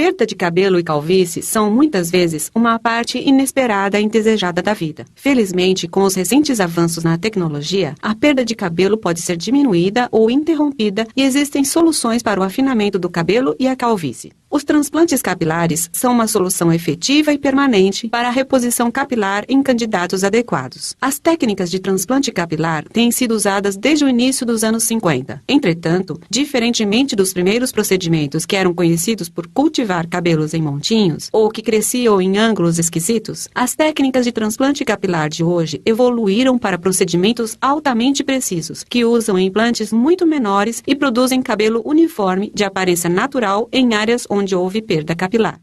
Perda de cabelo e calvície são, muitas vezes, uma parte inesperada e indesejada da vida. Felizmente, com os recentes avanços na tecnologia, a perda de cabelo pode ser diminuída ou interrompida e existem soluções para o afinamento do cabelo e a calvície. Os transplantes capilares são uma solução efetiva e permanente para a reposição capilar em candidatos adequados. As técnicas de transplante capilar têm sido usadas desde o início dos anos 50. Entretanto, diferentemente dos primeiros procedimentos que eram conhecidos por cultivar cabelos em montinhos ou que cresciam em ângulos esquisitos, as técnicas de transplante capilar de hoje evoluíram para procedimentos altamente precisos, que usam implantes muito menores e produzem cabelo uniforme de aparência natural em áreas onde houve perda capilar.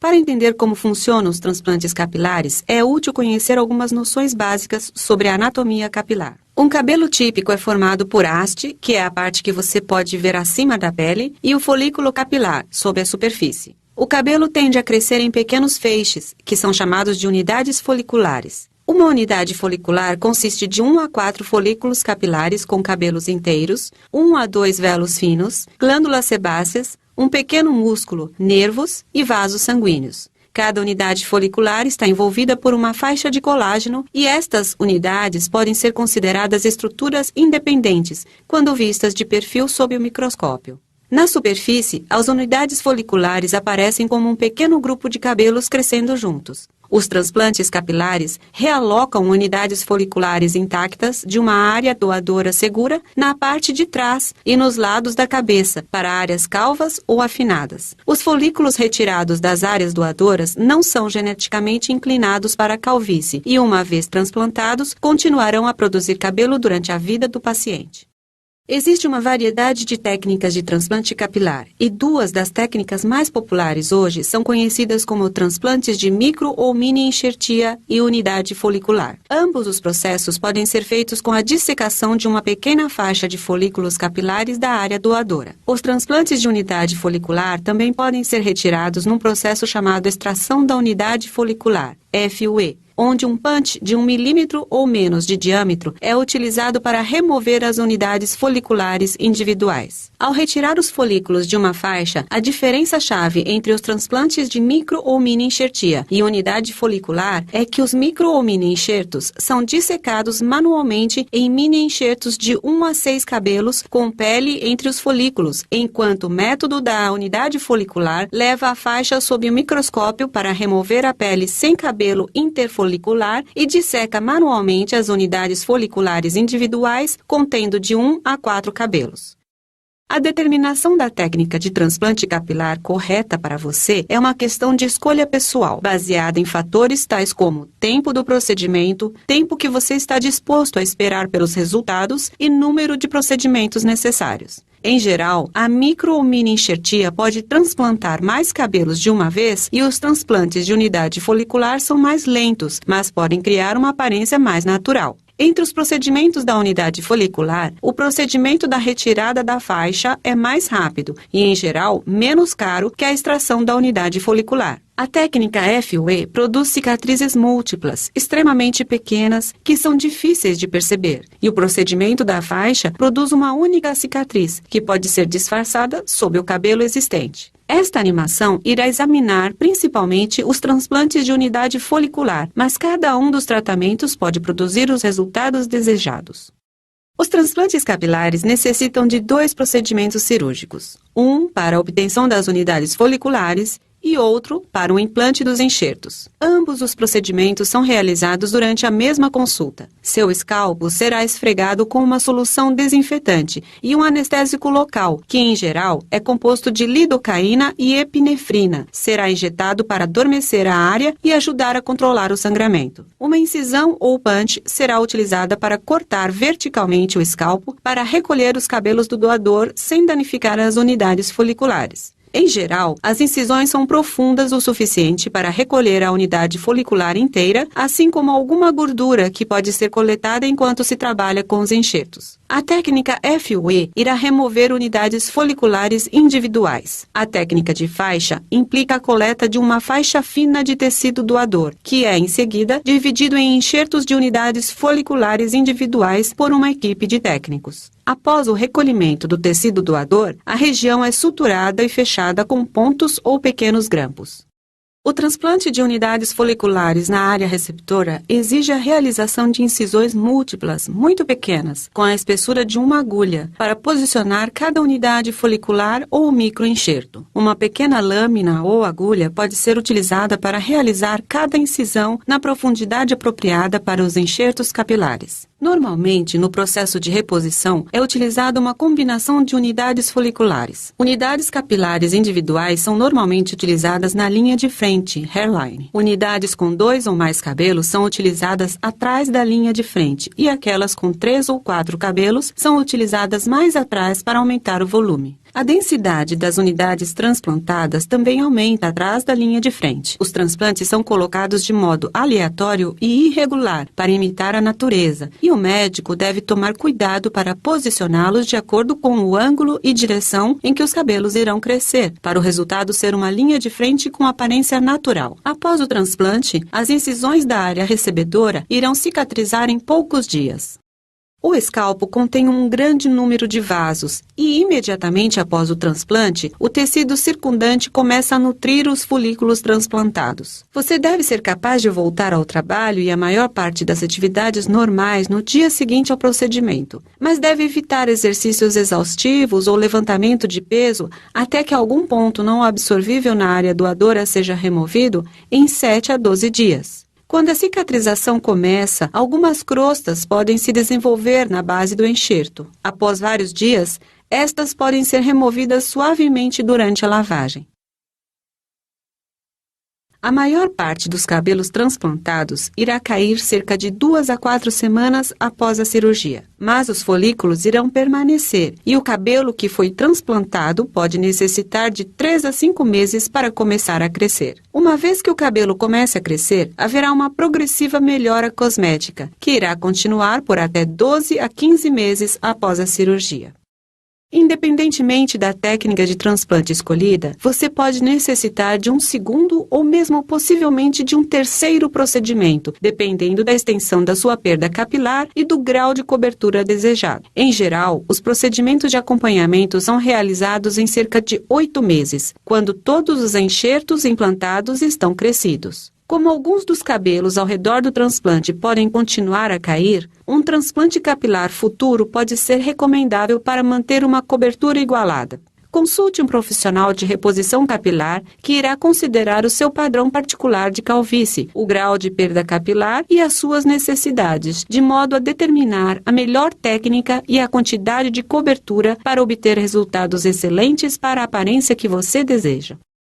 Para entender como funcionam os transplantes capilares, é útil conhecer algumas noções básicas sobre a anatomia capilar. Um cabelo típico é formado por haste, que é a parte que você pode ver acima da pele, e o folículo capilar, sob a superfície. O cabelo tende a crescer em pequenos feixes, que são chamados de unidades foliculares. Uma unidade folicular consiste de 1 a 4 folículos capilares com cabelos inteiros, 1 a 2 velos finos, glândulas sebáceas, um pequeno músculo, nervos e vasos sanguíneos. Cada unidade folicular está envolvida por uma faixa de colágeno e estas unidades podem ser consideradas estruturas independentes quando vistas de perfil sob o microscópio. Na superfície, as unidades foliculares aparecem como um pequeno grupo de cabelos crescendo juntos. Os transplantes capilares realocam unidades foliculares intactas de uma área doadora segura na parte de trás e nos lados da cabeça para áreas calvas ou afinadas. Os folículos retirados das áreas doadoras não são geneticamente inclinados para a calvície e, uma vez transplantados, continuarão a produzir cabelo durante a vida do paciente. Existe uma variedade de técnicas de transplante capilar e duas das técnicas mais populares hoje são conhecidas como transplantes de micro ou mini enxertia e unidade folicular. Ambos os processos podem ser feitos com a dissecação de uma pequena faixa de folículos capilares da área doadora. Os transplantes de unidade folicular também podem ser retirados num processo chamado extração da unidade folicular, FUE, onde um punch de 1 milímetro ou menos de diâmetro é utilizado para remover as unidades foliculares individuais. Ao retirar os folículos de uma faixa, a diferença-chave entre os transplantes de micro ou mini enxertia e unidade folicular é que os micro ou mini enxertos são dissecados manualmente em mini enxertos de 1 a 6 cabelos com pele entre os folículos, enquanto o método da unidade folicular leva a faixa sob o microscópio para remover a pele sem cabelo interfolicular e disseca manualmente as unidades foliculares individuais contendo de 1 a 4 cabelos. A determinação da técnica de transplante capilar correta para você é uma questão de escolha pessoal, baseada em fatores tais como tempo do procedimento, tempo que você está disposto a esperar pelos resultados e número de procedimentos necessários. Em geral, a micro ou mini enxertia pode transplantar mais cabelos de uma vez e os transplantes de unidade folicular são mais lentos, mas podem criar uma aparência mais natural. Entre os procedimentos da unidade folicular, o procedimento da retirada da faixa é mais rápido e, em geral, menos caro que a extração da unidade folicular. A técnica FUE produz cicatrizes múltiplas, extremamente pequenas, que são difíceis de perceber, e o procedimento da faixa produz uma única cicatriz, que pode ser disfarçada sob o cabelo existente. Esta animação irá examinar principalmente os transplantes de unidade folicular, mas cada um dos tratamentos pode produzir os resultados desejados. Os transplantes capilares necessitam de 2 procedimentos cirúrgicos, um para a obtenção das unidades foliculares e outro para o implante dos enxertos. Ambos os procedimentos são realizados durante a mesma consulta. Seu escalpo será esfregado com uma solução desinfetante e um anestésico local, que em geral é composto de lidocaína e epinefrina. Será injetado para adormecer a área e ajudar a controlar o sangramento. Uma incisão ou punch será utilizada para cortar verticalmente o escalpo para recolher os cabelos do doador sem danificar as unidades foliculares. Em geral, as incisões são profundas o suficiente para recolher a unidade folicular inteira, assim como alguma gordura que pode ser coletada enquanto se trabalha com os enxertos. A técnica FUE irá remover unidades foliculares individuais. A técnica de faixa implica a coleta de uma faixa fina de tecido doador, que é, em seguida, dividido em enxertos de unidades foliculares individuais por uma equipe de técnicos. Após o recolhimento do tecido doador, a região é suturada e fechada com pontos ou pequenos grampos. O transplante de unidades foliculares na área receptora exige a realização de incisões múltiplas, muito pequenas, com a espessura de uma agulha, para posicionar cada unidade folicular ou microenxerto. Uma pequena lâmina ou agulha pode ser utilizada para realizar cada incisão na profundidade apropriada para os enxertos capilares. Normalmente, no processo de reposição, é utilizada uma combinação de unidades foliculares. Unidades capilares individuais são normalmente utilizadas na linha de frente, hairline. Unidades com 2 ou mais cabelos são utilizadas atrás da linha de frente e aquelas com 3 ou 4 cabelos são utilizadas mais atrás para aumentar o volume. A densidade das unidades transplantadas também aumenta atrás da linha de frente. Os transplantes são colocados de modo aleatório e irregular para imitar a natureza, e o médico deve tomar cuidado para posicioná-los de acordo com o ângulo e direção em que os cabelos irão crescer, para o resultado ser uma linha de frente com aparência natural. Após o transplante, as incisões da área recebedora irão cicatrizar em poucos dias. O escalpo contém um grande número de vasos e, imediatamente após o transplante, o tecido circundante começa a nutrir os folículos transplantados. Você deve ser capaz de voltar ao trabalho e a maior parte das atividades normais no dia seguinte ao procedimento, mas deve evitar exercícios exaustivos ou levantamento de peso até que algum ponto não absorvível na área doadora seja removido em 7 a 12 dias. Quando a cicatrização começa, algumas crostas podem se desenvolver na base do enxerto. Após vários dias, estas podem ser removidas suavemente durante a lavagem. A maior parte dos cabelos transplantados irá cair cerca de 2 a 4 semanas após a cirurgia, mas os folículos irão permanecer e o cabelo que foi transplantado pode necessitar de 3 a 5 meses para começar a crescer. Uma vez que o cabelo comece a crescer, haverá uma progressiva melhora cosmética, que irá continuar por até 12 a 15 meses após a cirurgia. Independentemente da técnica de transplante escolhida, você pode necessitar de um segundo ou mesmo possivelmente de um terceiro procedimento, dependendo da extensão da sua perda capilar e do grau de cobertura desejado. Em geral, os procedimentos de acompanhamento são realizados em cerca de 8 meses, quando todos os enxertos implantados estão crescidos. Como alguns dos cabelos ao redor do transplante podem continuar a cair, um transplante capilar futuro pode ser recomendável para manter uma cobertura igualada. Consulte um profissional de reposição capilar que irá considerar o seu padrão particular de calvície, o grau de perda capilar e as suas necessidades, de modo a determinar a melhor técnica e a quantidade de cobertura para obter resultados excelentes para a aparência que você deseja.